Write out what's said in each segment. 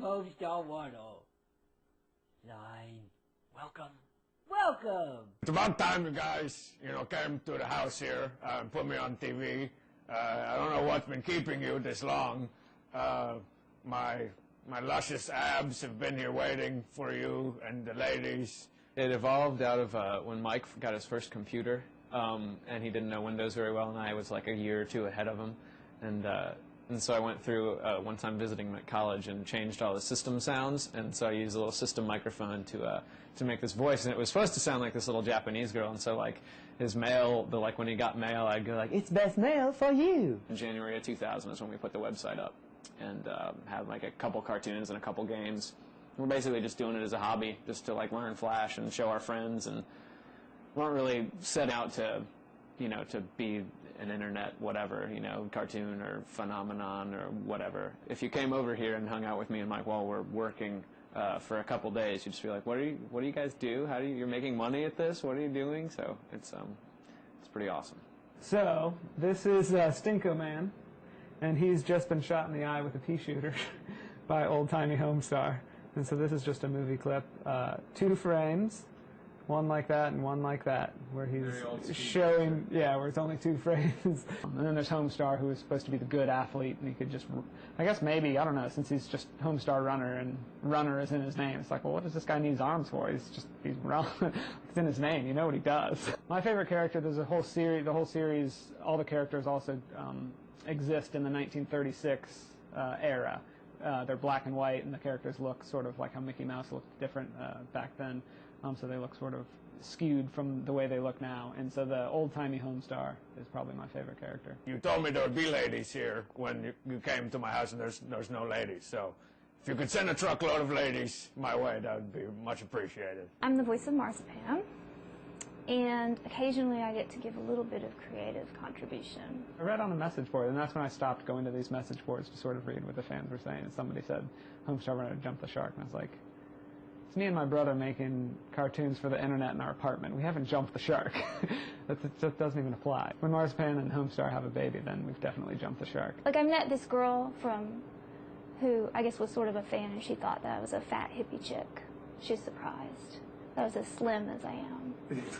Homestar 10. Line. Welcome. It's about time you guys, came to the house here and put me on TV. I don't know what's been keeping you this long. My luscious abs have been here waiting for you and the ladies. It evolved out of when Mike got his first computer, and he didn't know Windows very well, and I was like a year or two ahead of him. And so I went through one time visiting him at college and changed all the system sounds, and so I used a little system microphone to make this voice, and it was supposed to sound like this little Japanese girl, and so like his mail, when he got mail, I'd go like, "It's best mail for you." In January of 2000 is when we put the website up, and had like a couple cartoons and a couple games. We're basically just doing it as a hobby, just to like learn Flash and show our friends, and weren't really set out to, to be an internet whatever, cartoon or phenomenon or whatever. If you came over here and hung out with me and Mike while we're working for a couple days, you'd just be like, what do you guys do? You're making money at this? What are you doing? So it's pretty awesome. So this is Stinko Man, and he's just been shot in the eye with a pea shooter by Old Timey Homestar. And so this is just a movie clip, 2 frames, one like that and one like that, where he's showing, where it's only 2 frames. And then there's Homestar, who is supposed to be the good athlete, and he could just, I guess maybe, I don't know, since he's just Homestar Runner, and Runner is in his name, it's like, well, what does this guy need his arms for? He's it's in his name, you know what he does. My favorite character, there's a whole series, all the characters also exist in the 1936 era. They're black and white, and the characters look sort of like how Mickey Mouse looked different back then. So they look sort of skewed from the way they look now. And so the old-timey Homestar is probably my favorite character. You told me there would be ladies here when you came to my house, and there's no ladies. So if you could send a truckload of ladies my way, that would be much appreciated. I'm the voice of Marzipan, and occasionally I get to give a little bit of creative contribution. I read on a message board, and that's when I stopped going to these message boards to sort of read what the fans were saying. And somebody said, Homestar Runner jumped the shark, and I was like, it's me and my brother making cartoons for the internet in our apartment. We haven't jumped the shark. That just doesn't even apply. When Marzipan and Homestar have a baby, then we've definitely jumped the shark. Like, I met this girl who I guess was sort of a fan, and she thought that I was a fat hippie chick. She's surprised that I was as slim as I am.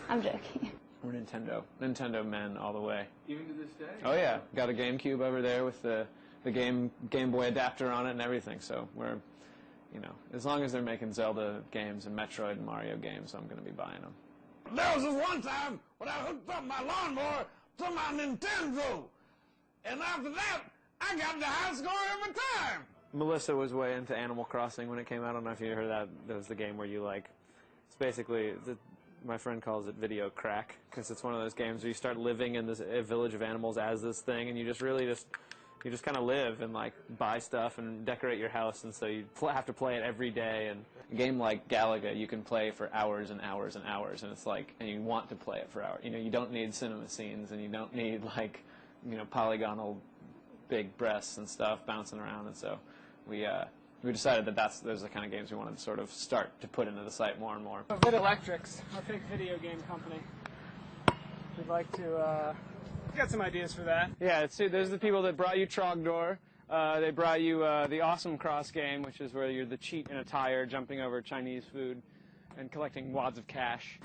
I'm joking. We're Nintendo men all the way. Even to this day? Oh yeah, got a GameCube over there with the Game Boy adapter on it and everything. So we're, as long as they're making Zelda games and Metroid and Mario games, I'm going to be buying them. There was this one time when I hooked up my lawnmower to my Nintendo, and after that, I got the high score every time. Melissa was way into Animal Crossing when it came out. I don't know if you heard that. That was the game where you it's basically, my friend calls it video crack, because it's one of those games where you start living in this village of animals as this thing, and you just kind of live and buy stuff and decorate your house, and so you have to play it every day. And a game like Galaga you can play for hours and hours and hours, and and you want to play it for hours. You don't need cinema scenes, and you don't need polygonal big breasts and stuff bouncing around, and so we decided that those are the kind of games we wanted to sort of start to put into the site more and more. Vid Electrics, our big video game company. We'd like to got some ideas for that. Yeah, those are the people that brought you Trogdor. They brought you the Awesome Cross game, which is where you're the cheat in a tire jumping over Chinese food and collecting wads of cash.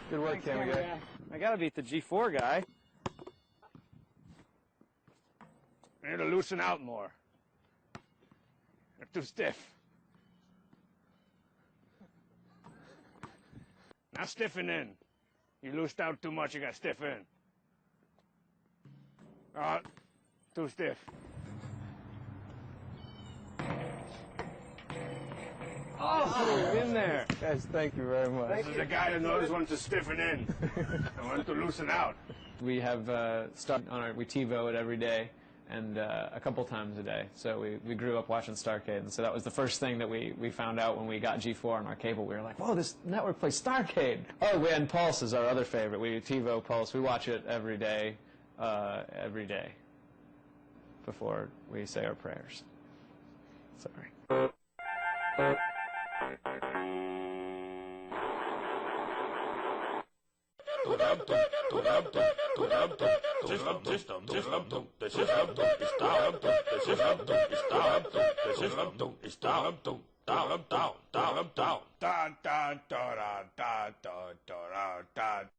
Good work, Camera Guy. I gotta beat the G4 guy. You need to loosen out more. You're too stiff. Now stiffen in. You loosed out too much, you got stiff in. Too stiff. Oh, you're in there. Guys, thank you very much. This is the guy that knows when to stiffen in and when to loosen out. We have we TiVo it every day, and a couple times a day. So we grew up watching Starcade, and so that was the first thing that we found out when we got G4 on our cable. We were like, whoa, this network plays Starcade. Oh, and Pulse is our other favorite. We TiVo Pulse. We watch it every day before we say our prayers. Sorry. System. system is down, down, down, down, down, down, down, down, down, down, down, down, down, down.